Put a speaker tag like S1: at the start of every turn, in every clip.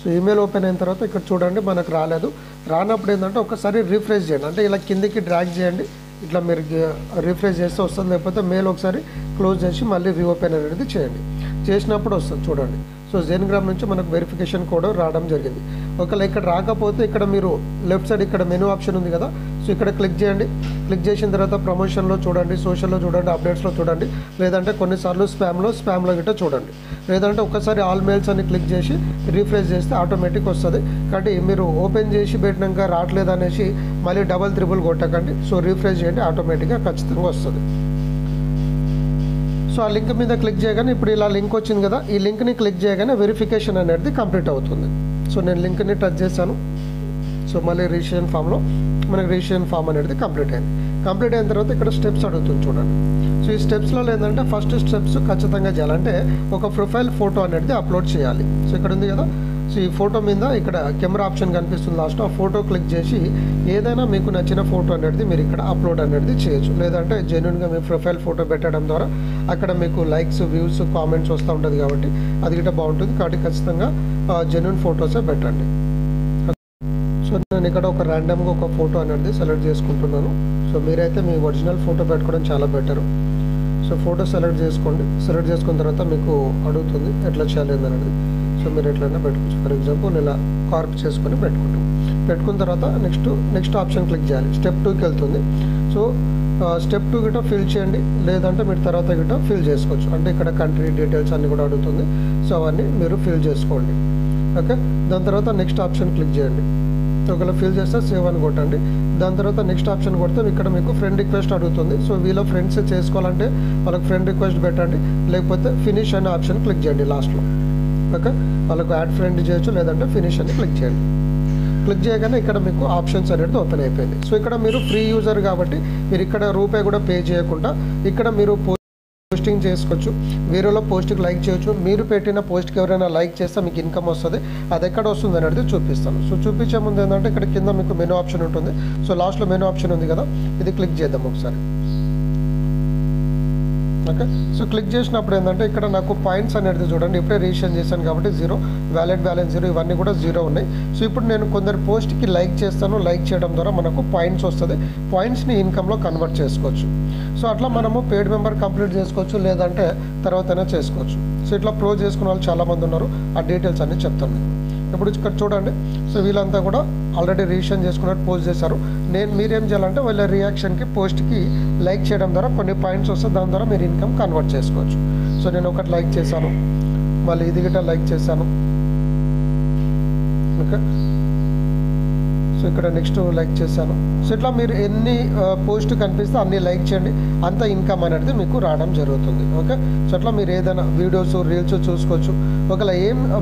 S1: So email open అయిన తర్వాత ఇక్కడ చూడండి మనకు రాలేదు. రానప్పుడు ఏంటంటే ఒకసారి రిఫ్రెష్ చేయండి, అంటే ఇలా కిందికి డ్రాగ్ చేయండి, ఇట్లా మీరు రిఫ్రెష్ చేస్తే వస్తుంది. లేకపోతే మెయిల్ ఒకసారి క్లోజ్ చేసి మళ్ళీ రీఓపెన్ అనేది చేయండి, చేసినప్పుడు వస్తుంది చూడండి. సో జెన్గ్రామ్ నుంచి మనకు వెరిఫికేషన్ కోడ్ రావడం జరిగింది. ఒకవేళ ఇక్కడ రాకపోతే ఇక్కడ మీరు లెఫ్ట్ సైడ్ ఇక్కడ మెనూ ఆప్షన్ ఉంది కదా, సో ఇక్కడ క్లిక్ చేయండి. క్లిక్ చేసిన తర్వాత ప్రమోషన్లో చూడండి, సోషల్లో చూడండి, అప్డేట్స్లో చూడండి, లేదంటే కొన్నిసార్లు స్పామ్లో గిట్ట చూడండి. లేదంటే ఒకసారి ఆల్ మెయిల్స్ అని క్లిక్ చేసి రిఫ్రెష్ చేస్తే ఆటోమేటిక్ వస్తుంది. కాబట్టి మీరు ఓపెన్ చేసి పెట్టినాక రావట్లేదు అనేసి మళ్ళీ డబల్ త్రిబుల్ కొట్టకండి. సో రిఫ్రెష్ చేయండి, ఆటోమేటిక్గా ఖచ్చితంగా వస్తుంది. సో ఆ లింక్ మీద క్లిక్ చేయగానే ఇప్పుడు ఇలా లింక్ వచ్చింది కదా, ఈ లింక్ని క్లిక్ చేయగానే వెరిఫికేషన్ అనేది కంప్లీట్ అవుతుంది. సో నేను లింక్ని టచ్ చేశాను. సో మళ్ళీ రిజిస్ట్రేషన్ ఫామ్లో మనకి రిజిస్ట్రేషన్ ఫామ్ అనేది కంప్లీట్ అయింది. కంప్లీట్ అయిన తర్వాత ఇక్కడ స్టెప్స్ అడుగుతుంది చూడండి. సో ఈ స్టెప్స్లో ఏంటంటే ఫస్ట్ స్టెప్స్ ఖచ్చితంగా చేయాలంటే ఒక ప్రొఫైల్ ఫోటో అనేది అప్లోడ్ చేయాలి. సో ఇక్కడ ఉంది కదా, సో ఈ ఫోటో మీద ఇక్కడ కెమెరా ఆప్షన్ కనిపిస్తుంది లాస్ట్, ఆ ఫోటో క్లిక్ చేసి ఏదైనా మీకు నచ్చిన ఫోటో అనేది మీరు ఇక్కడ అప్లోడ్ అనేది చేయొచ్చు. లేదంటే జెన్యున్గా మీ ప్రొఫైల్ ఫోటో పెట్టడం ద్వారా అక్కడ మీకు లైక్స్, వ్యూస్, కామెంట్స్ వస్తూ ఉంటుంది కాబట్టి అది గిట్ట బాగుంటుంది. కాబట్టి ఖచ్చితంగా జెన్యున్ ఫొటోసే పెట్టండి. సో నేను ఇక్కడ ఒక ర్యాండమ్గా ఒక ఫోటో అనేది సెలెక్ట్ చేసుకుంటున్నాను. సో మీరైతే మీ ఒరిజినల్ ఫోటో పెట్టుకోవడం చాలా బెటరు. సో ఫోటో సెలెక్ట్ చేసుకోండి. సెలెక్ట్ చేసుకున్న తర్వాత మీకు అడుగుతుంది ఎట్లా చేయాలి అనేది. సో మీరు ఎట్లయినా పెట్టుకోవచ్చు. ఫర్ ఎగ్జాంపుల్ ఇలా కార్ప్ చేసుకొని పెట్టుకుంటాం. పెట్టుకున్న తర్వాత నెక్స్ట్ ఆప్షన్ క్లిక్ చేయాలి. స్టెప్ 2కి వెళ్తుంది. సో స్టెప్ 2 గిట్ట ఫిల్ చేయండి, లేదంటే మీరు తర్వాత గిట్ట ఫిల్ చేసుకోవచ్చు. అంటే ఇక్కడ కంట్రీ డీటెయిల్స్ అన్నీ కూడా అడుగుతుంది. సో అవన్నీ మీరు ఫిల్ చేసుకోండి. ఓకే, దాని తర్వాత నెక్స్ట్ ఆప్షన్ క్లిక్ చేయండి. ఒకవేళ ఫిల్ చేస్తే సేవ్ అని కొట్టండి. దాని తర్వాత నెక్స్ట్ ఆప్షన్ కొడితే ఇక్కడ మీకు ఫ్రెండ్ రిక్వెస్ట్ అడుగుతుంది. సో వీళ్ళ ఫ్రెండ్స్ చేసుకోవాలంటే వాళ్ళకి ఫ్రెండ్ రిక్వెస్ట్ పెట్టండి, లేకపోతే ఫినిష్ అనే ఆప్షన్ క్లిక్ చేయండి లాస్ట్లో. ఓకే, వాళ్ళకు యాడ్ ఫ్రెండ్ చేయొచ్చు, లేదంటే ఫినిష్ అని క్లిక్ చేయండి. క్లిక్ చేయగానే ఇక్కడ మీకు ఆప్షన్స్ అనేది ఓపెన్ అయిపోయింది. సో ఇక్కడ మీరు ఫ్రీ యూజర్ కాబట్టి మీరు ఇక్కడ రూపాయి కూడా పే చేయకుండా ఇక్కడ మీరు పోస్టింగ్ చేసుకోవచ్చు, వేరేలో పోస్ట్కి లైక్ చేయొచ్చు. మీరు పెట్టిన పోస్ట్కి ఎవరైనా లైక్ చేస్తే మీకు ఇన్కమ్ వస్తుంది. అది ఎక్కడ వస్తుంది అనేది చూపిస్తాను. సో చూపించే ముందు ఏంటంటే ఇక్కడ కింద మీకు మెనూ ఆప్షన్ ఉంటుంది. సో లాస్ట్లో మెనూ ఆప్షన్ ఉంది కదా, ఇది క్లిక్ చేద్దాం ఒకసారి. ఓకే, సో క్లిక్ చేసినప్పుడు ఏంటంటే ఇక్కడ నాకు పాయింట్స్ అనేది చూడండి, ఇప్పుడే రిజిస్ట్రేషన్ చేశాను కాబట్టి 0, వ్యాలిడ్ బ్యాలెన్స్ 0, ఇవన్నీ కూడా 0 ఉన్నాయి. సో ఇప్పుడు నేను కొందరు పోస్ట్కి లైక్ చేస్తాను, లైక్ చేయడం ద్వారా మనకు పాయింట్స్ వస్తుంది. పాయింట్స్ని ఇన్కమ్లో కన్వర్ట్ చేసుకోవచ్చు. సో అట్లా మనము పెయిడ్ మెంబర్ కంప్లీట్ చేసుకోవచ్చు, లేదంటే తర్వాతైనా చేసుకోవచ్చు. సో ఇట్లా ప్రో చేసుకున్న వాళ్ళు చాలామంది ఉన్నారు. ఆ డీటెయిల్స్ అన్నీ చెప్తాను. ఇప్పుడు ఇక్కడ చూడండి, సో వీళ్ళంతా కూడా ఆల్రెడీ రిజిస్ట్రేషన్ చేసుకున్నట్టు పోస్ట్ చేశారు. మీరేం చేయాలంటే వాళ్ళ రియాక్షన్కి పోస్ట్కి లైక్ చేయడం ద్వారా కొన్ని పాయింట్స్ వస్తాయి, దాని ద్వారా మీరు ఇన్కమ్ కన్వర్ట్ చేసుకోవచ్చు. సో నేను ఒకటి లైక్ చేశాను, మళ్ళీ ఇది గిట్ట లైక్ చేశాను. ఓకే, సో ఇక్కడ నెక్స్ట్ లైక్ చేశాను. సో ఇట్లా మీరు ఎన్ని పోస్ట్ కనిపిస్తే అన్ని లైక్ చేయండి, అంత ఇన్కమ్ అనేది మీకు రావడం జరుగుతుంది. ఓకే, సో అట్లా మీరు ఏదైనా వీడియోస్, రీల్స్ చూసుకోవచ్చు.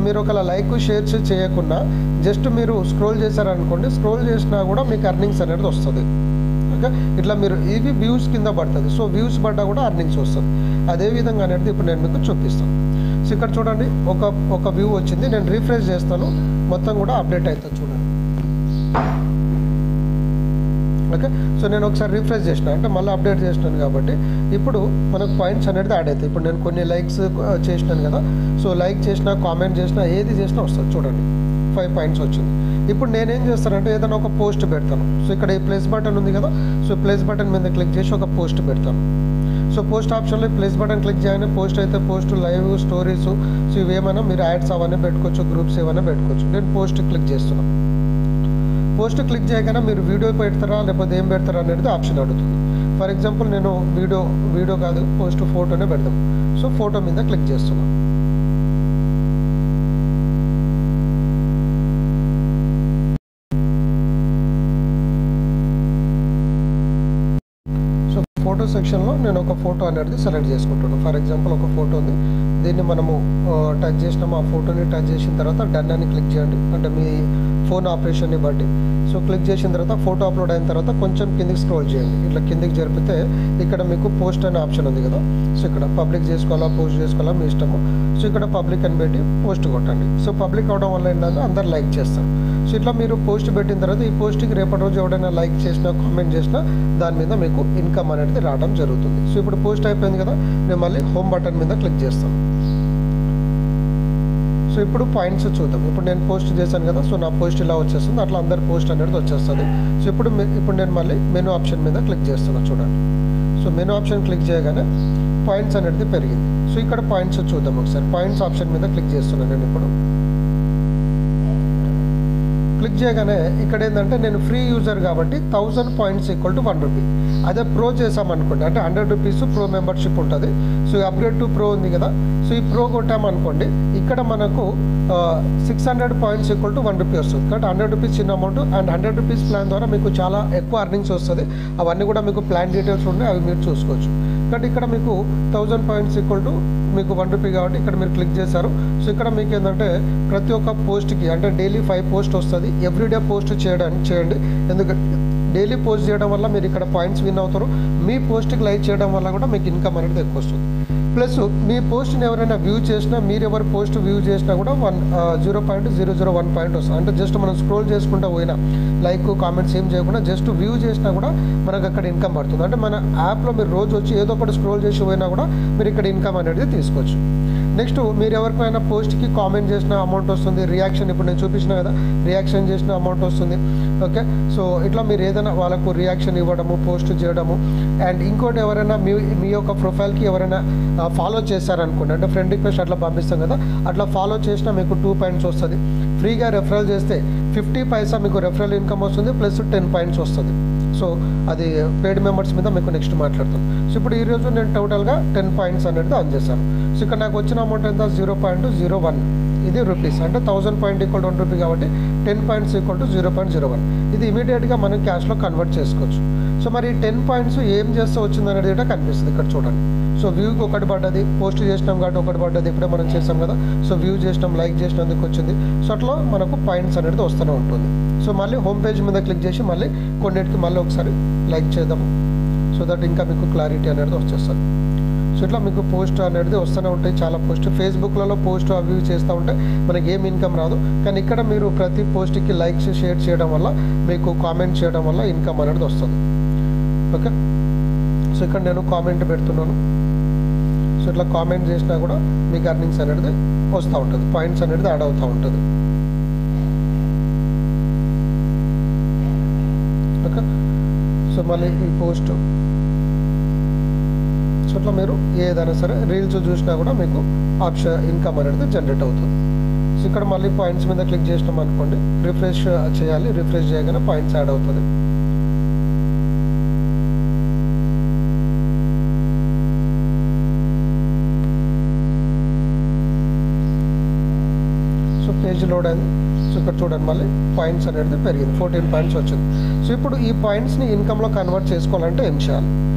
S1: మీరు ఒకవేళ లైక్, షేర్స్ చేయకుండా జస్ట్ మీరు స్క్రోల్ చేశారనుకోండి, స్క్రోల్ చేసినా కూడా మీకు అర్నింగ్స్ అనేది వస్తుంది. ఓకే, ఇట్లా మీరు ఇవి వ్యూస్ కింద పడుతుంది. సో వ్యూస్ పడ్డా కూడా అర్నింగ్స్ వస్తుంది. అదేవిధంగా అనేది ఇప్పుడు నేను మీకు చూపిస్తాను. సో ఇక్కడ చూడండి, ఒక వ్యూ వచ్చింది. నేను రిఫ్రెష్ చేస్తాను, మొత్తం కూడా అప్డేట్ అవుతుంది చూడండి. ఓకే, సో నేను ఒకసారి రిఫ్రెష్ చేసిన అంటే మళ్ళీ అప్డేట్ చేసినాను కాబట్టి ఇప్పుడు మనకు పాయింట్స్ అనేది యాడ్ అవుతాయి. ఇప్పుడు నేను కొన్ని లైక్స్ చేసినాను కదా, సో లైక్ చేసినా, కామెంట్ చేసినా, ఏది చేసినా వస్తుంది చూడండి, 5 పాయింట్స్ వచ్చింది. ఇప్పుడు నేనేం చేస్తానంటే ఏదైనా ఒక పోస్ట్ పెడతాను. సో ఇక్కడ ఈ ప్లస్ బటన్ ఉంది కదా, సో ప్లస్ బటన్ మీద క్లిక్ చేసి ఒక పోస్ట్ పెడతాను. సో పోస్ట్ ఆప్షన్లో ప్లస్ బటన్ క్లిక్ చేయగానే పోస్ట్ అయితే పోస్ట్, లైవ్, స్టోరీస్, సో ఇవేమైనా మీరు యాడ్స్ అవన్నీ పెట్టుకోవచ్చు, గ్రూప్స్ ఏమైనా పెట్టుకోవచ్చు. నేను పోస్ట్ క్లిక్ చేస్తున్నాను. పోస్ట్ క్లిక్ చేయగానే మీరు వీడియో పెడతారా లేకపోతే ఏం పెడతారా అనేది ఆప్షన్ అడుగుతుంది. ఫర్ ఎగ్జాంపుల్ నేను వీడియో కాదు, పోస్ట్ ఫోటోనే పెడదాం. సో ఫోటో మీద క్లిక్ చేస్తున్నాను. సో ఫోటో సెక్షన్లో నేను ఒక ఫోటో అనేది సెలెక్ట్ చేసుకుంటున్నాను. ఫర్ ఎగ్జాంపుల్ ఒక ఫోటో ఉంది, దీన్ని మనము టచ్ చేసినాము. ఆ ఫోటోని టచ్ చేసిన తర్వాత డన్ అని క్లిక్ చేయండి, అంటే మీ ఫోన్ ఆపరేషన్ని బట్టి. సో క్లిక్ చేసిన తర్వాత ఫోటో అప్లోడ్ అయిన తర్వాత కొంచెం కిందికి స్క్రోల్ చేయండి. ఇట్లా కిందికి జరిపితే ఇక్కడ మీకు పోస్ట్ అనే ఆప్షన్ ఉంది కదా, సో ఇక్కడ పబ్లిక్ చేసుకోవాలా, పోస్ట్ చేసుకోవాలా మీ ఇష్టము. సో ఇక్కడ పబ్లిక్ అని పెట్టి పోస్ట్ కొట్టండి. సో పబ్లిక్ అవడం వల్ల ఏంటంటే అందరు లైక్ చేస్తారు. సో ఇట్లా మీరు పోస్ట్ పెట్టిన తర్వాత ఈ పోస్ట్కి రేపటి రోజు ఎవడైనా లైక్ చేసినా, కామెంట్ చేసినా దాని మీద మీకు ఇన్కమ్ అనేది రావడం జరుగుతుంది. సో ఇప్పుడు పోస్ట్ అయిపోయింది కదా, నేను మళ్ళీ హోమ్ బటన్ మీద క్లిక్ చేస్తాను. సో ఇప్పుడు పాయింట్స్ చూద్దాం. ఇప్పుడు నేను పోస్ట్ చేశాను కదా, సో నా పోస్ట్ ఇలా వచ్చేస్తుంది, అట్లా అందరి పోస్ట్ అనేది వచ్చేస్తుంది. సో ఇప్పుడు నేను మళ్ళీ మెనూ ఆప్షన్ మీద క్లిక్ చేస్తున్నాను చూడండి. సో మెనూ ఆప్షన్ క్లిక్ చేయగానే పాయింట్స్ అనేది పెరిగింది. సో ఇక్కడ పాయింట్స్ చూద్దాం ఒకసారి. పాయింట్స్ ఆప్షన్ మీద క్లిక్ చేస్తున్నాను నేను. ఇప్పుడు క్లిక్ చేయగానే ఇక్కడ ఏంటంటే నేను ఫ్రీ యూజర్ కాబట్టి 1000 పాయింట్స్ ఈక్వల్ టు 1 రూపీ. అదే ప్రో చేసామనుకోండి అంటే 100 రూపీస్ ప్రో మెంబర్షిప్ ఉంటుంది. సో అప్గ్రేడ్ టు ప్రో ఉంది కదా, సో ఈ ప్రో కొట్టామనుకోండి ఇక్కడ మనకు 600 పాయింట్స్ ఈక్వల్ టు 1 రూపీ వస్తుంది. కాబట్టి 100 రూపీస్ చిన్న అమౌంట్. అండ్ 100 రూపీస్ ప్లాన్ ద్వారా మీకు చాలా ఎక్కువ అర్నింగ్స్ వస్తుంది. అవన్నీ కూడా మీకు ప్లాన్ డీటెయిల్స్ ఉన్నాయి, అవి మీరు చూసుకోవచ్చు. కాబట్టి ఇక్కడ మీకు 1000 పాయింట్స్ ఈక్వల్ టు మీకు 1 రూపీ కాబట్టి ఇక్కడ మీరు క్లిక్ చేశారు. సో ఇక్కడ మీకు ఏంటంటే ప్రతి ఒక్క పోస్ట్కి అంటే డైలీ 5 పోస్ట్ వస్తుంది. ఎవ్రీడే పోస్ట్ చేయండి. ఎందుకంటే డైలీ పోస్ట్ చేయడం వల్ల మీరు ఇక్కడ పాయింట్స్ విన్ అవుతారు. మీ పోస్ట్కి లైక్ చేయడం వల్ల కూడా మీకు ఇన్కమ్ అనేది ఎక్కువ వస్తుంది. ప్లస్ మీ పోస్ట్ని ఎవరైనా వ్యూ చేసినా, మీరు ఎవరు పోస్ట్ వ్యూ చేసినా కూడా 0.001 పాయింట్ వస్తుంది. అంటే జస్ట్ మనం స్క్రోల్ చేసుకుంటూ పోయినా, లైక్ కామెంట్స్ ఏం చేయకుండా జస్ట్ వ్యూ చేసినా కూడా మనకు అక్కడ ఇన్కమ్ పడుతుంది. అంటే మన యాప్లో మీరు రోజు వచ్చి ఏదో ఒకటి స్క్రోల్ చేసి పోయినా కూడా మీరు ఇక్కడ ఇన్కమ్ అనేది తీసుకోవచ్చు. నెక్స్ట్ మీరు ఎవరికైనా పోస్ట్కి కామెంట్ చేసిన అమౌంట్ వస్తుంది. రియాక్షన్ ఇప్పుడు నేను చూపించిన కదా, రియాక్షన్ చేసిన అమౌంట్ వస్తుంది. ఓకే, సో ఇట్లా మీరు ఏదైనా వాళ్ళకు రియాక్షన్ ఇవ్వడము, పోస్ట్ చేయడము. అండ్ ఇంకోటి ఎవరైనా మీ యొక్క ప్రొఫైల్కి ఎవరైనా ఫాలో చేశారనుకోండి, అంటే ఫ్రెండ్ రిక్వెస్ట్ అట్లా పంపిస్తాం కదా, అట్లా ఫాలో చేసినా మీకు 2 పాయింట్స్ వస్తుంది. ఫ్రీగా రెఫరల్ చేస్తే 50 పైసా మీకు రెఫరల్ ఇన్కమ్ వస్తుంది, ప్లస్ 10 పాయింట్స్ వస్తుంది. సో అది పెయిడ్ మెంబర్స్ మీద మీకు నెక్స్ట్ మాట్లాడతాం. సో ఇప్పుడు ఈరోజు నేను టోటల్గా 10 పాయింట్స్ అనేది ఆన్ చేశాను. సో ఇక్కడ నాకు వచ్చిన అమౌంట్ ఎంత 0.01 ఇది రూపీస్. అంటే 1000 పాయింట్ ఈక్వల్ 1 రూపీ కాబట్టి 10 పాయింట్స్ ఈక్వల్ టు 0.01. ఇది ఇమీడియట్గా మనం క్యాష్లో కన్వర్ట్ చేసుకోవచ్చు. సో మరి 10 పాయింట్స్ ఏం చేస్తే వచ్చింది అనేది కూడా కనిపిస్తుంది ఇక్కడ చూడండి. సో వ్యూకి ఒకటి పడ్డది, పోస్ట్ చేసినాం కాబట్టి ఒకటి పడ్డది, ఇప్పుడే మనం చేసాం కదా. సో వ్యూ చేసినాం, లైక్ చేసినందుకు వచ్చింది. సో అట్లా మనకు పాయింట్స్ అనేది వస్తూనే ఉంటుంది. సో మళ్ళీ హోమ్ పేజ్ మీద క్లిక్ చేసి మళ్ళీ కొన్నిటికి మళ్ళీ ఒకసారి లైక్ చేద్దాము. సో దట్ ఇంకా మీకు క్లారిటీ అనేది వచ్చేస్తుంది. సో ఇట్లా మీకు పోస్ట్ అనేది వస్తూనే ఉంటాయి. చాలా పోస్ట్ ఫేస్బుక్లలో పోస్ట్ అవి చేస్తూ ఉంటే మనకి ఏం ఇన్కమ్ రాదు. కానీ ఇక్కడ మీరు ప్రతి పోస్ట్కి లైక్స్ షేర్ చేయడం వల్ల, మీకు కామెంట్ చేయడం వల్ల ఇన్కమ్ అనేది వస్తుంది. ఓకే, సో ఇక్కడ నేను కామెంట్ పెడుతున్నాను. సో ఇట్లా కామెంట్ చేసినా కూడా మీకు అర్నింగ్స్ అనేది వస్తూ ఉంటుంది, పాయింట్స్ అనేది యాడ్ అవుతూ ఉంటుంది. ఓకే, సో మళ్ళీ ఈ పోస్ట్, సో ఇట్లా మీరు ఏదైనా సరే రీల్స్ చూసినా కూడా మీకు ఆప్షన్ ఇన్కమ్ అనేది జనరేట్ అవుతుంది. సో ఇక్కడ మళ్ళీ పాయింట్స్ మీద క్లిక్ చేసినాం అనుకోండి, రిఫ్రెష్ చేయాలి. రిఫ్రెష్ చేయగానే పాయింట్స్ యాడ్ అవుతుంది. సో పేజ్ లోడ్ అయింది. సో ఇక్కడ చూడండి మళ్ళీ పాయింట్స్ అనేది పెరిగింది, 14 పాయింట్స్ వచ్చింది. సో ఇప్పుడు ఈ పాయింట్స్ని ఇన్కమ్లో కన్వర్ట్ చేసుకోవాలంటే ఏం చేయాలి?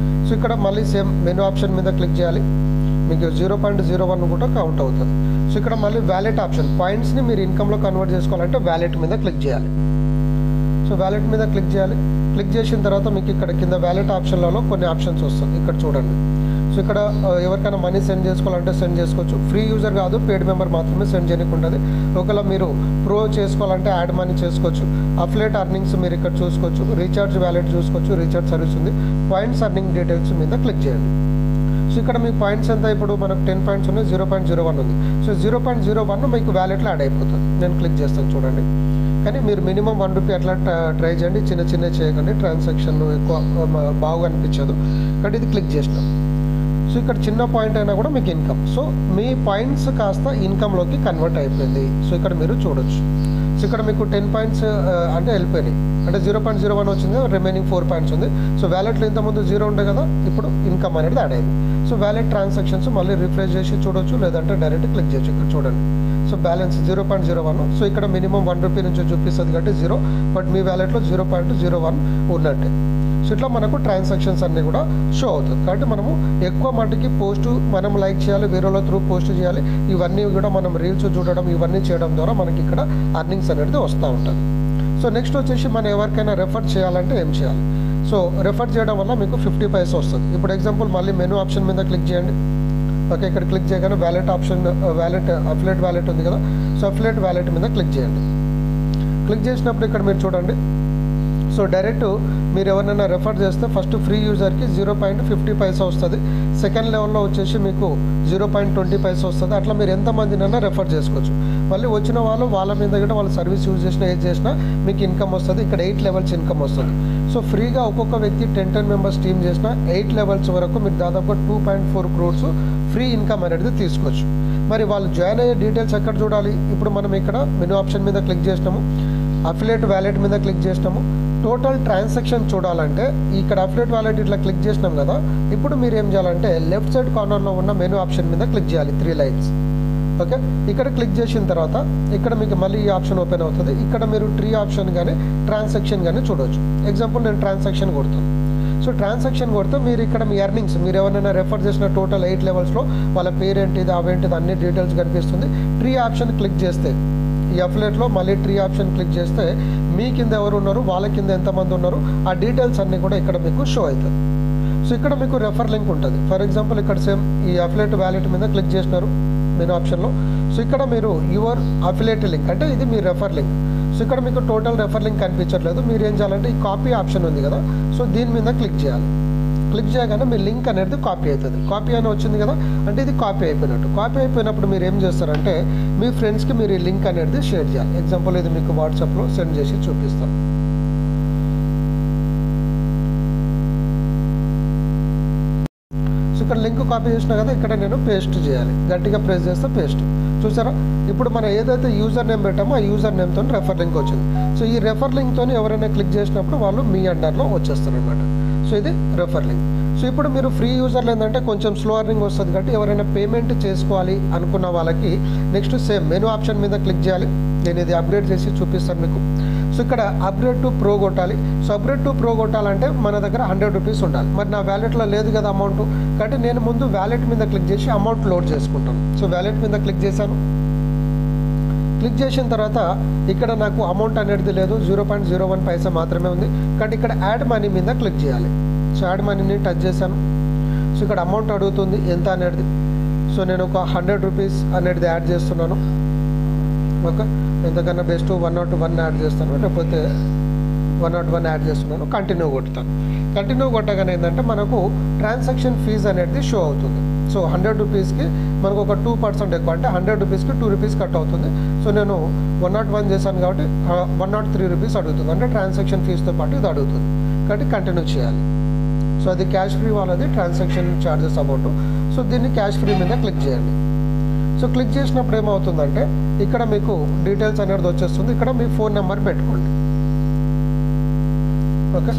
S1: సో ఇక్కడ మళ్ళీ సేమ్ మెనూ ఆప్షన్ మీద క్లిక్ చేయాలి. మీకు 0.01 కూడా కౌంట్ అవుతుంది. సో ఇక్కడ మళ్ళీ వ్యాలెట్ ఆప్షన్, పాయింట్స్ని మీరు ఇన్కమ్లో కన్వర్ట్ చేసుకోవాలంటే వ్యాలెట్ మీద క్లిక్ చేయాలి. సో వ్యాలెట్ మీద క్లిక్ చేయాలి. క్లిక్ చేసిన తర్వాత మీకు ఇక్కడ కింద వ్యాలెట్ ఆప్షన్లలో కొన్ని ఆప్షన్స్ వస్తుంది, ఇక్కడ చూడండి. సో ఇక్కడ ఎవరికైనా మనీ సెండ్ చేసుకోవాలంటే సెండ్ చేసుకోవచ్చు. ఫ్రీ యూజర్ కాదు, పెయిడ్ మెంబర్ మాత్రమే సెండ్ చేయడానికి ఉంటుంది. ఒకవేళ మీరు ప్రో చేసుకోవాలంటే యాడ్ మనీ చేసుకోవచ్చు. అఫ్లేట్ అర్నింగ్స్ మీరు ఇక్కడ చూసుకోవచ్చు. రీఛార్జ్ వ్యాలెట్ చూసుకోవచ్చు, రీఛార్జ్ సర్వీస్ ఉంది. పాయింట్స్ అర్నింగ్ డీటెయిల్స్ మీద క్లిక్ చేయండి. సో ఇక్కడ మీ పాయింట్స్ ఎంత, ఇప్పుడు మనకు 10 పాయింట్స్ ఉన్నాయి, 0.01 ఉంది. సో 0.01 మీకు వ్యాలెట్లో యాడ్ అయిపోతుంది. నేను క్లిక్ చేస్తాను చూడండి. కానీ మీరు మినిమం 1 రూపీ అట్లా ట్రై చేయండి, చిన్న చేయకండి. ట్రాన్సాక్షన్ ఎక్కువ బాగా అనిపించదు కాబట్టి ఇది క్లిక్ చేసినాం. సో ఇక్కడ చిన్న పాయింట్ అయినా కూడా మీకు ఇన్కమ్. సో మీ పాయింట్స్ కాస్త ఇన్కమ్లోకి కన్వర్ట్ అయిపోయింది. సో ఇక్కడ మీరు చూడొచ్చు. సో ఇక్కడ మీకు 10 పాయింట్స్ అంటే వెళ్ళిపోయినాయి. అంటే 0.01 వచ్చింది, రిమైనింగ్ 4 పాయింట్స్ ఉంది. సో వ్యాలెట్లో ఇంతకుముందు 0 ఉండే కదా, ఇప్పుడు ఇన్కమ్ అనేది యాడ్ అయింది. సో వ్యాలెట్ ట్రాన్సాక్షన్స్ మళ్ళీ రిఫ్రెష్ చేసి చూడొచ్చు, లేదంటే డైరెక్ట్ క్లిక్ చేయొచ్చు. ఇక్కడ చూడండి. So balance 0.01. సో ఇక్కడ మినిమం 1 రూపీ నుంచి చూపిస్తుంది కాబట్టి 0, బట్ మీ వ్యాలెట్లో 0.01 ఉన్నట్టే. సో ఇట్లా మనకు ట్రాన్సాక్షన్స్ అన్నీ కూడా షో అవుతుంది. కాబట్టి మనము ఎక్కువ మటుకి పోస్ట్ మనం లైక్ చేయాలి, వేరే వాళ్ళ త్రూ పోస్ట్ చేయాలి. ఇవన్నీ కూడా మనం రీల్స్ చూడడం, ఇవన్నీ చేయడం ద్వారా మనకి ఇక్కడ అర్నింగ్స్ అనేది వస్తూ ఉంటుంది. సో నెక్స్ట్ వచ్చేసి మనం ఎవరికైనా రెఫర్ చేయాలంటే ఏం చేయాలి? సో రెఫర్ చేయడం వల్ల మీకు 50 పైసా వస్తుంది. ఇప్పుడు ఎగ్జాంపుల్ మళ్ళీ మెనూ ఆప్షన్ మీద క్లిక్ చేయండి. ఓకే, ఇక్కడ క్లిక్ చేయగానే wallet option, wallet affiliate wallet ఉంది కదా. సో అఫిలియేట్ వ్యాలెట్ మీద క్లిక్ చేయండి. క్లిక్ చేసినప్పుడు ఇక్కడ మీరు చూడండి. సో డైరెక్ట్ మీరు ఎవరైనా రెఫర్ చేస్తే ఫస్ట్ ఫ్రీ యూజర్కి 0.50 పైసా వస్తుంది, సెకండ్ లెవెల్లో వచ్చేసి మీకు 0.20 పైసా వస్తుంది. అట్లా మీరు ఎంతమందినైనా రెఫర్ చేసుకోవచ్చు. మళ్ళీ వచ్చిన వాళ్ళు వాళ్ళ మీద కూడా వాళ్ళ సర్వీస్ యూజ్ చేసినా ఏది చేసినా మీకు ఇన్కమ్ వస్తుంది. ఇక్కడ 8 లెవెల్స్ ఇన్కమ్ వస్తుంది. సో ఫ్రీగా ఒక్కొక్క వ్యక్తి 10 మెంబర్స్ టీమ్ చేసిన 8 లెవెల్స్ వరకు మీరు దాదాపుగా 2.4 crores ఫ్రీ ఇన్కమ్ అనేది తీసుకోవచ్చు. మరి వాళ్ళు జాయిన్ అయ్యే డీటెయిల్స్ ఎక్కడ చూడాలి? ఇప్పుడు మనం ఇక్కడ మెనూ ఆప్షన్ మీద క్లిక్ చేసినాము, అఫిలియేట్ వ్యాలెట్ మీద క్లిక్ చేసినాము. టోటల్ ట్రాన్సాక్షన్ చూడాలంటే ఇక్కడ అఫిలియేట్ వ్యాలెట్ ఇట్లా క్లిక్ చేసినాం కదా, ఇప్పుడు మీరు ఏం చేయాలంటే లెఫ్ట్ సైడ్ కార్నర్లో ఉన్న మెనూ ఆప్షన్ మీద క్లిక్ చేయాలి, 3 లైన్స్. ఓకే, ఇక్కడ క్లిక్ చేసిన తర్వాత ఇక్కడ మీకు మళ్ళీ ఈ ఆప్షన్ ఓపెన్ అవుతుంది. ఇక్కడ మీరు ట్రీ ఆప్షన్ కానీ ట్రాన్సాక్షన్ కానీ చూడవచ్చు. ఎగ్జాంపుల్ నేను ట్రాన్సాక్షన్ కొడతాను. సో ట్రాన్సాక్షన్ కొడితే మీరు ఇక్కడ మీ ఎర్నింగ్స్ మీరు ఎవరైనా రెఫర్ చేసిన టోటల్ 8 లెవెల్స్లో వాళ్ళ పేరేంటిది అవేంటిది అన్ని డీటెయిల్స్ కనిపిస్తుంది. ట్రీ ఆప్షన్ క్లిక్ చేస్తే ఈ అఫిలియేట్లో మళ్ళీ ట్రీ ఆప్షన్ క్లిక్ చేస్తే మీ కింద ఎవరు ఉన్నారు, వాళ్ళ కింద ఎంతమంది ఉన్నారు, ఆ డీటెయిల్స్ అన్నీ కూడా ఇక్కడ మీకు షో అవుతుంది. సో ఇక్కడ మీకు రెఫర్ లింక్ ఉంటుంది. ఫర్ ఎగ్జాంపుల్ ఇక్కడ సేమ్ ఈ అఫిలియేట్ వ్యాలెట్ మీద క్లిక్ చేసినారు మెనూ ఆప్షన్లో. సో ఇక్కడ మీరు యువర్ అఫిలియేట్ లింక్ అంటే ఇది మీ రెఫర్ లింక్. సో ఇక్కడ మీకు టోటల్ రెఫర్ లింక్ కనిపించట్లేదు. మీరు ఏం చేయాలంటే ఈ కాపీ ఆప్షన్ ఉంది కదా, సో దీని మీద క్లిక్ చేయాలి. క్లిక్ చేయగానే మీ లింక్ అనేది కాపీ అవుతుంది. కాపీ అని వచ్చింది కదా, అంటే ఇది కాపీ అయిపోయినట్టు. కాపీ అయిపోయినప్పుడు మీరు ఏం చేస్తారంటే మీ ఫ్రెండ్స్కి మీరు ఈ లింక్ అనేది షేర్ చేయాలి. ఎగ్జాంపుల్ ఇది మీకు వాట్సాప్లో సెండ్ చేసి చూపిస్తాను. సో ఇక్కడ లింక్ కాపీ చేసినా కదా, ఇక్కడ నేను పేస్ట్ చేయాలి. గట్టిగా ప్రెస్ చేస్తే పేస్ట్. చూసారా, ఇప్పుడు మనం ఏదైతే యూజర్ నేమ్ పెట్టామో ఆ యూజర్ నేమ్తో రెఫర్ లింక్ వచ్చింది. సో ఈ రెఫర్ లింక్తో ఎవరైనా క్లిక్ చేసినప్పుడు వాళ్ళు మీ అండర్లో వచ్చేస్తారు అనమాట. సో ఇది రెఫర్ లింక్. సో ఇప్పుడు మీరు ఫ్రీ యూజర్లు ఏంటంటే కొంచెం స్లో అర్నింగ్ వస్తుంది కాబట్టి ఎవరైనా పేమెంట్ చేసుకోవాలి అనుకున్న వాళ్ళకి నెక్స్ట్ సేమ్ మెనూ ఆప్షన్ మీద క్లిక్ చేయాలి. నేను ఇది అప్గ్రేడ్ చేసి చూపిస్తాను మీకు. సో ఇక్కడ అప్గ్రేడ్ టు ప్రో కొట్టాలి. సో అప్గ్రేడ్ టు ప్రో కొట్టాలంటే మన దగ్గర 100 రూపీస్ ఉండాలి. మరి నా వ్యాలెట్లో లేదు కదా అమౌంట్, కాబట్టి నేను ముందు వ్యాలెట్ మీద క్లిక్ చేసి అమౌంట్ లోడ్ చేసుకుంటాను. సో వ్యాలెట్ మీద క్లిక్ చేశాను. క్లిక్ చేసిన తర్వాత ఇక్కడ నాకు అమౌంట్ అనేది లేదు, 0.01 పైసా మాత్రమే ఉంది. కాబట్టి ఇక్కడ యాడ్ మనీ మీద క్లిక్ చేయాలి. సో యాడ్ మనీని టచ్ చేశాను. సో ఇక్కడ అమౌంట్ అడుగుతుంది ఎంత అనేది. సో నేను ఒక 100 రూపీస్ అనేది యాడ్ చేస్తున్నాను. ఓకే, ఎంతకన్నా బెస్ట్ 101 యాడ్ చేస్తాను, లేకపోతే 101 యాడ్ చేస్తున్నాను. కంటిన్యూ కొడతాను. కంటిన్యూ కొట్టగానే ఏంటంటే మనకు ట్రాన్సాక్షన్ ఫీజ్ అనేది షో అవుతుంది. సో 100 రూపీస్కి మనకు ఒక 2% ఎక్కువ, అంటే 100 రూపీస్కి 2 రూపీస్ కట్ అవుతుంది. సో నేను 101 చేశాను కాబట్టి 103 రూపీస్ అడుగుతుంది, అంటే ట్రాన్సాక్షన్ ఫీజుతో పాటు ఇది అడుగుతుంది. కాబట్టి కంటిన్యూ చేయాలి. సో అది క్యాష్ ఫ్రీ వాళ్ళది ట్రాన్సాక్షన్ ఛార్జెస్ అమౌంట్. సో దీన్ని క్యాష్ ఫ్రీ మీద క్లిక్ చేయండి. సో క్లిక్ చేసినప్పుడు ఏమవుతుందంటే ఇక్కడ మీకు డీటెయిల్స్ అనేది వచ్చేస్తుంది. ఇక్కడ మీ ఫోన్ నెంబర్ పెట్టుకోండి. ఓకే,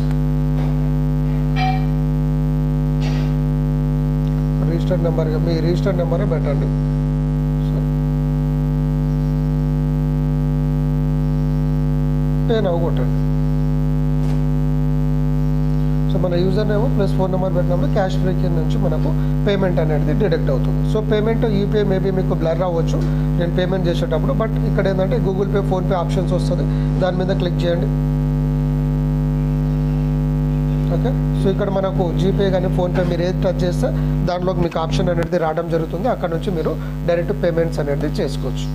S1: రిజిస్టర్డ్ నెంబర్గా మీ రిజిస్టర్డ్ నెంబరే పెట్టండి. పే నవ్వు కొట్టండి. సో మన user name plus phone number పెట్టినప్పుడు క్యాష్ ఫ్రీ కింద నుంచి మనకు పేమెంట్ అనేది డిడక్ట్ అవుతుంది. సో పేమెంట్ యూపీఐ మేబీ మీకు బ్లర్ అవ్వచ్చు నేను పేమెంట్ చేసేటప్పుడు, బట్ ఇక్కడ ఏంటంటే గూగుల్ పే, ఫోన్పే ఆప్షన్స్ వస్తుంది, దాని మీద క్లిక్ చేయండి. ఓకే, సో ఇక్కడ మనకు జీపే కానీ ఫోన్పే మీరు ఏది టచ్ చేస్తే దాంట్లోకి మీకు ఆప్షన్ అనేది రావడం జరుగుతుంది. అక్కడ నుంచి మీరు డైరెక్ట్ పేమెంట్స్ అనేది చేసుకోవచ్చు.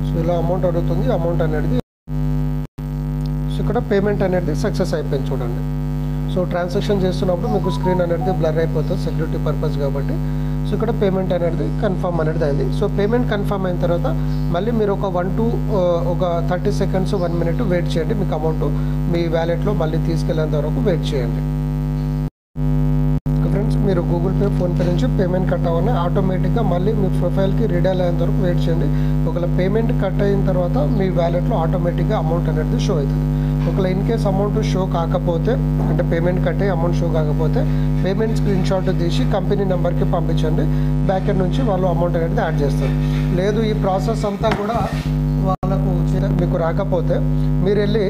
S1: సో ఇలా అమౌంట్ అడుగుతుంది, అమౌంట్ అనేది సో ఇక్కడ పేమెంట్ అనేది సక్సెస్ అయిపోయింది చూడండి. సో ట్రాన్సాక్షన్ చేస్తున్నప్పుడు మీకు స్క్రీన్ అనేది బ్లర్ అయిపోతుంది సెక్యూరిటీ పర్పస్ కాబట్టి. సో ఇక్కడ పేమెంట్ అనేది కన్ఫర్మ్ అనేది అయింది. సో పేమెంట్ కన్ఫర్మ్ అయిన తర్వాత మళ్ళీ మీరు ఒక 30 సెకండ్స్ 1 మినిట్ వెయిట్ చేయండి. మీకు అమౌంట్ మీ వ్యాలెట్లో మళ్ళీ తీసుకెళ్ళేంత వరకు వెయిట్ చేయండి. ఫ్రెండ్స్, మీరు గూగుల్ పే, ఫోన్పే నుంచి పేమెంట్ కట్ అవ్వని ఆటోమేటిక్గా మళ్ళీ మీ ప్రొఫైల్కి రీడైల్ అయ్యేంత వరకు వెయిట్ చేయండి. ఒకవేళ పేమెంట్ కట్ అయిన తర్వాత మీ వ్యాలెట్లో ఆటోమేటిక్గా అమౌంట్ అనేది షో అవుతుంది. ఒకవేళ ఇన్ కేస్ అమౌంట్ షో కాకపోతే, అంటే పేమెంట్ కట్టే అమౌంట్ షో కాకపోతే పేమెంట్ స్క్రీన్ షాట్ తీసి కంపెనీ నెంబర్కి పంపించండి. బ్యాక్ ఎండ్ నుంచి వాళ్ళు అమౌంట్ అనేది యాడ్ చేస్తారు. లేదు ఈ ప్రాసెస్ అంతా కూడా వాళ్ళకు మీకు రాకపోతే మీరు వెళ్ళి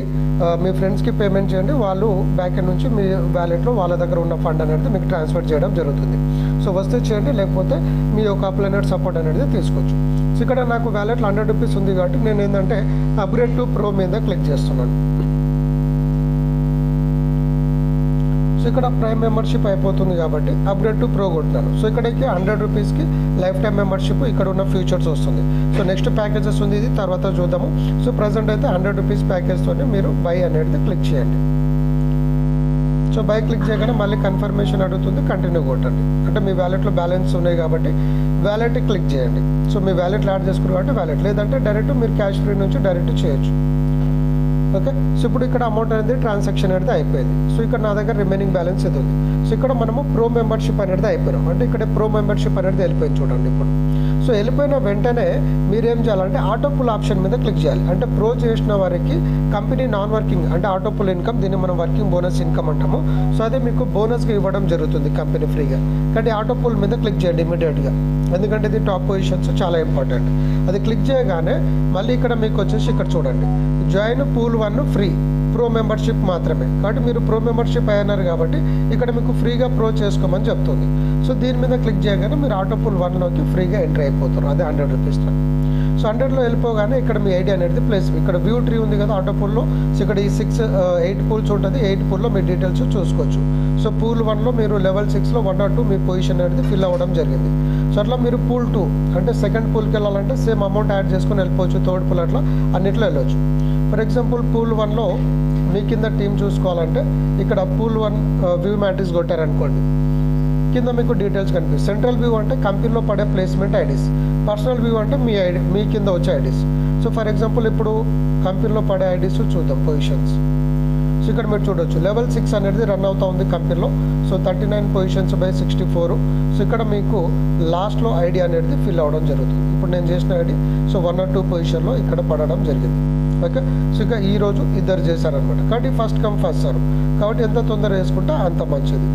S1: మీ ఫ్రెండ్స్కి పేమెంట్ చేయండి. వాళ్ళు బ్యాక్ ఎండ్ నుంచి మీ వ్యాలెట్లో వాళ్ళ దగ్గర ఉన్న ఫండ్ అనేది మీకు ట్రాన్స్ఫర్ చేయడం జరుగుతుంది. సో వస్తే చేయండి, లేకపోతే మీ యొక్క అప్లైనర్ సపోర్ట్ అనేది తీసుకోవచ్చు. సో ఇక్కడ నాకు వ్యాలెట్లో 100 రూపీస్ ఉంది కాబట్టి నేను ఏంటంటే అప్గ్రేడ్ టు ప్రో మీద క్లిక్ చేస్తున్నాను. సో ఇక్కడ ప్రైమ్ మెంబర్షిప్ అయిపోతుంది కాబట్టి అప్గ్రేడ్ టు ప్రో కొట్టినాను. సో ఇక్కడికి 100 రూపీస్కి లైఫ్ టైం మెంబర్షిప్ ఇక్కడ ఉన్న ఫ్యూచర్స్ వస్తుంది. సో నెక్స్ట్ ప్యాకేజెస్ ఉంది, ఇది తర్వాత చూద్దాము. సో ప్రజెంట్ అయితే 100 రూపీస్ ప్యాకేజ్తోనే మీరు బై అనేది క్లిక్ చేయండి. సో బై క్లిక్ చేయగానే మళ్ళీ కన్ఫర్మేషన్ అడుగుతుంది, కంటిన్యూ కొట్టండి. అంటే మీ వ్యాలెట్లో బ్యాలెన్స్ ఉన్నాయి కాబట్టి వ్యాలెట్ క్లిక్ చేయండి. సో మీ వ్యాలెట్లో యాడ్ చేసుకున్నారు కాబట్టి వ్యాలెట్, లేదంటే డైరెక్ట్ మీరు క్యాష్ ఫ్రీ నుంచి డైరెక్ట్ చేయొచ్చు. ఓకే, సో ఇప్పుడు ఇక్కడ అమౌంట్ అనేది ట్రాన్సాక్షన్ అనేది అయిపోయింది. సో ఇక్కడ నా దగ్గర రిమైనింగ్ బ్యాలెన్స్ ఇది ఉంది. సో ఇక్కడ మనము ప్రో మెంబర్షిప్ అనేది అయిపోయినాం, అంటే ఇక్కడ ప్రో మెంబర్షిప్ అనేది వెళ్ళిపోయింది చూడండి ఇప్పుడు. సో వెళ్ళిపోయిన వెంటనే మీరు ఏం చేయాలంటే ఆటో పుల్ ఆప్షన్ మీద క్లిక్ చేయాలి. అంటే ప్రో చేసిన వారికి కంపెనీ నాన్ వర్కింగ్ అంటే ఆటో పుల్ ఇన్కమ్, దీన్ని మనం వర్కింగ్ బోనస్ ఇన్కమ్ అంటాము. సో అదే మీకు బోనస్గా ఇవ్వడం జరుగుతుంది కంపెనీ ఫ్రీగా. కానీ ఆటో పుల్ మీద క్లిక్ చేయండి ఇమీడియట్గా, ఎందుకంటే ఇది టాప్ పొజిషన్స్ చాలా ఇంపార్టెంట్. అది క్లిక్ చేయగానే మళ్ళీ ఇక్కడ మీకు వచ్చేసి ఇక్కడ చూడండి join pool 1 free, pro membership మాత్రమే. కాబట్టి మీరు ప్రో మెంబర్షిప్ అయినారు కాబట్టి ఇక్కడ మీకు ఫ్రీగా ప్రో చేసుకోమని చెప్తుంది. సో దీని మీద క్లిక్ చేయగానే మీరు ఆటో పూల్ 1లోకి ఫ్రీగా ఎంట్రీ అయిపోతారు, అదే 100 రూపీస్లో. సో 100లో వెళ్ళిపోగానే ఇక్కడ మీ ఐడి అనేది ప్లేస్, ఇక్కడ వ్యూ ట్రీ ఉంది కదా ఆటో పూల్లో. సో ఇక్కడ ఈ 8 పూల్స్ ఉంటుంది, 8 పూల్లో మీ డీటెయిల్స్ చూసుకోవచ్చు. సో పూల్ 1లో మీరు లెవెల్ 6లో 1 or 2 మీ పొజిషన్ అనేది ఫిల్ అవ్వడం జరిగింది. సో అట్లా మీరు పూల్ 2 అంటే సెకండ్ పూల్కి వెళ్ళాలంటే సేమ్ అమౌంట్ యాడ్ చేసుకుని వెళ్ళిపోవచ్చు, థర్డ్ పూల్ అట్లా అన్నిట్లో వెళ్ళొచ్చు. ఫర్ ఎగ్జాంపుల్ పూల్ 1లో మీ కింద టీం చూసుకోవాలంటే ఇక్కడ పూల్ 1 వ్యూ మ్యాట్రిక్స్ కొట్టారనుకోండి, కింద మీకు డీటెయిల్స్ కనిపిస్తుంది. సెంట్రల్ వ్యూ అంటే కంపెనీలో పడే ప్లేస్మెంట్ ఐడీస్, పర్సనల్ వ్యూ అంటే మీ ఐడి మీ కింద వచ్చే ఐడీస్. సో ఫర్ ఎగ్జాంపుల్ ఇప్పుడు కంపెనీలో పడే ఐడీస్ చూద్దాం పొజిషన్స్. సో ఇక్కడ మీరు చూడొచ్చు లెవెల్ 6 అనేది రన్ అవుతూ ఉంది కంపెనీలో. So 39 positions by 64. సో ఇక్కడ మీకు లాస్ట్లో ఐడి అనేది ఫిల్ అవ్వడం జరుగుతుంది. ఇప్పుడు నేను చేసిన ఐడి సో 1 or 2 పొజిషన్లో ఇక్కడ పడడం జరిగింది. ఓకే, సో ఇక ఈరోజు ఇద్దరు చేశారనమాట. కాబట్టి ఫస్ట్ కమ్ ఫస్ట్ సర్వ్, కాబట్టి ఎంత తొందర వేసుకుంటే అంత మంచిది.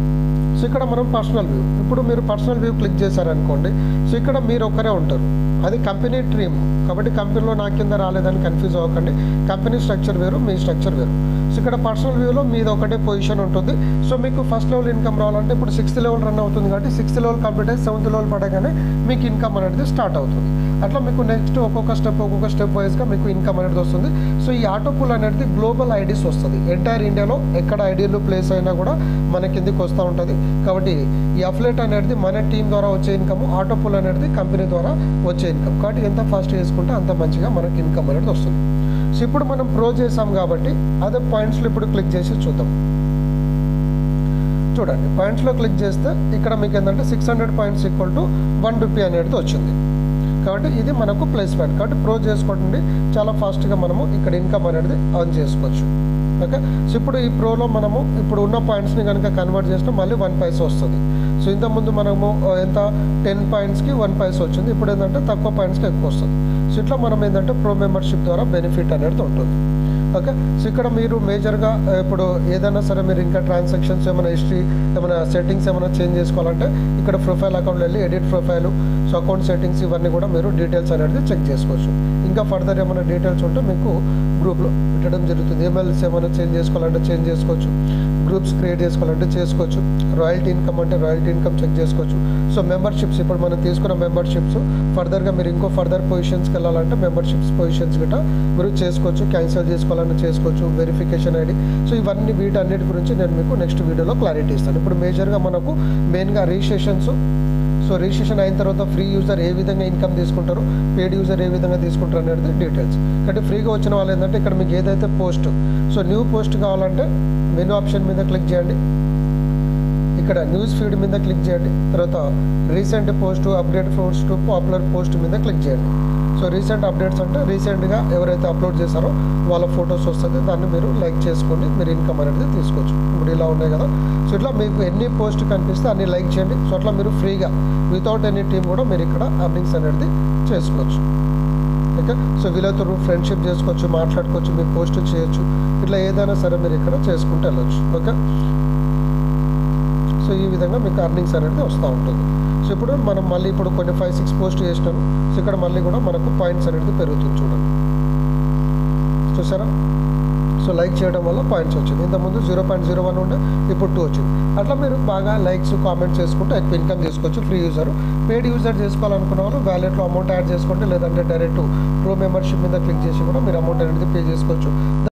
S1: సో ఇక్కడ మనం పర్సనల్ వ్యూ, ఇప్పుడు మీరు పర్సనల్ వ్యూ క్లిక్ చేశారనుకోండి, సో ఇక్కడ మీరు ఒక్కరే ఉంటారు, అది కంపెనీ టీమ్ కాబట్టి కంపెనీలో నా కింద రాలేదని కన్ఫ్యూజ్ అవ్వకండి. కంపెనీ స్ట్రక్చర్ వేరు, మీ స్ట్రక్చర్ వేరు. సో ఇక్కడ పర్సనల్ వ్యూలో మీది ఒకటే పొజిషన్ ఉంటుంది. సో మీకు ఫస్ట్ లెవెల్ ఇన్కమ్ రావాలంటే ఇప్పుడు 6th లెవెల్ రన్ అవుతుంది కాబట్టి 6th లెవెల్ కంప్లీట్ అయ్యి 7th లెవెల్ పడగానే మీకు ఇన్కమ్ అనేది స్టార్ట్ అవుతుంది. అట్లా మీకు నెక్స్ట్ ఒక్కొక్క స్టెప్ వైజ్గా మీకు ఇన్కమ్ అనేది వస్తుంది. సో ఈ ఆటో పూల్ అనేది గ్లోబల్ ఐడీస్ వస్తుంది, ఎంటైర్ ఇండియాలో ఎక్కడ ఐడీలు ప్లేస్ అయినా కూడా మన కిందికి వస్తూ ఉంటుంది. కాబట్టి ఈ అఫ్లేట్ అనేది మన టీం ద్వారా వచ్చే ఇన్కమ్, ఆటో పూల్ అనేది కంపెనీ ద్వారా వచ్చే ఇన్కమ్. కాబట్టి ఎంత ఫాస్ట్ చేసుకుంటే అంత మంచిగా మనకి ఇన్కమ్ అనేది వస్తుంది. సో ఇప్పుడు మనం ప్రో చేసాం కాబట్టి అదే పాయింట్స్లో ఇప్పుడు క్లిక్ చేసి చూద్దాం. చూడండి పాయింట్స్లో క్లిక్ చేస్తే ఇక్కడ మీకు ఏంటంటే 600 పాయింట్స్ ఈక్వల్ టు 1 రూపీ అనేది వచ్చింది. కాబట్టి ఇది మనకు ప్లస్ పాయింట్. కాబట్టి ప్రో చేసుకోండి, చాలా ఫాస్ట్గా మనము ఇక్కడ ఇన్కమ్ అనేది అర్న్ చేసుకోవచ్చు. ఓకే, సో ఇప్పుడు ఈ ప్రోలో మనము ఇప్పుడు ఉన్న పాయింట్స్ని కనుక కన్వర్ట్ చేస్తే మళ్ళీ 1 పైసా వస్తుంది. సో ఇంతకుముందు మనము ఎంత 10 పాయింట్స్కి 1 పైసా వచ్చింది, ఇప్పుడు ఏంటంటే తక్కువ పాయింట్స్కి ఎక్కువ వస్తుంది. సో ఇట్లా మనం ఏంటంటే ప్రో మెంబర్షిప్ ద్వారా బెనిఫిట్ అనేది ఉంటుంది. ఓకే, సో ఇక్కడ మీరు మేజర్గా ఇప్పుడు ఏదైనా సరే మీరు ఇంకా ట్రాన్సాక్షన్స్ ఏమైనా హిస్టరీ ఏమైనా సెట్టింగ్స్ ఏమైనా చేంజ్ చేసుకోవాలంటే ఇక్కడ ప్రొఫైల్ అకౌంట్లో వెళ్ళి edit profile, so account settings ఇవన్నీ కూడా మీరు డీటెయిల్స్ అనేది చెక్ చేసుకోవచ్చు. ఇంకా ఫర్దర్ ఏమైనా డీటెయిల్స్ ఉంటే మీకు గ్రూప్లో పెట్టడం జరుగుతుంది. ఈమెయిల్స్ ఏమైనా చేంజ్ చేసుకోవాలంటే చేంజ్ చేసుకోవచ్చు, గ్రూప్స్ క్రియేట్ చేసుకోవాలంటే చేసుకోవచ్చు, రాయల్టీ ఇన్కమ్ అంటే రాయల్టీ ఇన్కమ్ చెక్ చేసుకోవచ్చు. సో మెంబర్షిప్స్ ఇప్పుడు మనం తీసుకున్న మెంబర్షిప్స్ ఫర్దర్గా మీరు ఇంకో ఫర్దర్ పొజిషన్స్కి వెళ్ళాలంటే మెంబర్షిప్స్ పొజిషన్స్ గట్రా మీరు చేసుకోవచ్చు, క్యాన్సిల్ చేసుకోవాలంటే చేసుకోవచ్చు, వెరిఫికేషన్ ఐడి. సో ఇవన్నీ వీటన్నిటి గురించి నేను మీకు నెక్స్ట్ వీడియోలో క్లారిటీ ఇస్తాను. ఇప్పుడు మేజర్గా మనకు మెయిన్గా రిజిస్ట్రేషన్స్, సో రిజిస్ట్రేషన్ అయిన తర్వాత ఫ్రీ యూజర్ ఏ విధంగా ఇన్కమ్ తీసుకుంటారు, పేడ్ యూజర్ ఏ విధంగా తీసుకుంటారు అనేది డీటెయిల్స్. కాబట్టి ఫ్రీగా వచ్చిన వాళ్ళు ఏంటంటే ఇక్కడ మీకు ఏదైతే పోస్ట్, సో న్యూ పోస్ట్ కావాలంటే మెనూ ఆప్షన్ మీద క్లిక్ చేయండి, ఇక్కడ న్యూస్ ఫీడ్ మీద క్లిక్ చేయండి, తర్వాత recent post, update post, popular post మీద క్లిక్ చేయండి. సో రీసెంట్ అప్డేట్స్ అంటే రీసెంట్గా ఎవరైతే అప్లోడ్ చేశారో వాళ్ళ ఫొటోస్ వస్తుంది, దాన్ని మీరు లైక్ చేసుకొని మీరు ఇన్కమ్ అనేది తీసుకోవచ్చు. ఇప్పుడు ఇలా ఉన్నాయి కదా, సో ఇట్లా మీకు ఎన్ని పోస్ట్ కనిపిస్తే అన్ని లైక్ చేయండి. సో అట్లా మీరు ఫ్రీగా వితౌట్ ఎనీ టీమ్ కూడా మీరు ఇక్కడ అర్నింగ్స్ అనేది చేసుకోవచ్చు. ఓకే, సో వీళ్ళతో ఫ్రెండ్షిప్ చేసుకోవచ్చు, మాట్లాడుకోవచ్చు, మీరు పోస్ట్ చేయొచ్చు, ఇట్లా ఏదైనా సరే మీరు ఇక్కడ చేసుకుంటూ వెళ్ళొచ్చు. ఓకే, సో ఈ విధంగా మీకు అర్నింగ్స్ అనేది వస్తూ ఉంటుంది. సో ఇప్పుడు మనం మళ్ళీ ఇప్పుడు కొన్ని 5-6 పోస్ట్ చేసినాము. సో ఇక్కడ మళ్ళీ కూడా మనకు పాయింట్స్ అనేది పెరుగుతుంది చూడండి, చూసారా. సో లైక్ చేయడం వల్ల పాయింట్స్ వచ్చింది, ఇంతకుముందు 0.01 ఉండే ఇప్పుడు 2 వచ్చింది. అట్లా మీరు బాగా లైక్స్ కామెంట్స్ చేసుకుంటే ఎక్కువ ఇన్కమ్ చేసుకోవచ్చు. ఫ్రీ యూజర్, పేడ్ యూజర్ చేసుకోవాలనుకున్న వాళ్ళు వ్యాలెట్లో అమౌంట్ యాడ్ చేసుకోండి, లేదంటే డైరెక్ట్ ప్రో మెంబర్షిప్ మీద క్లిక్ చేసి కూడా మీరు అమౌంట్ అనేది పే చేసుకోవచ్చు.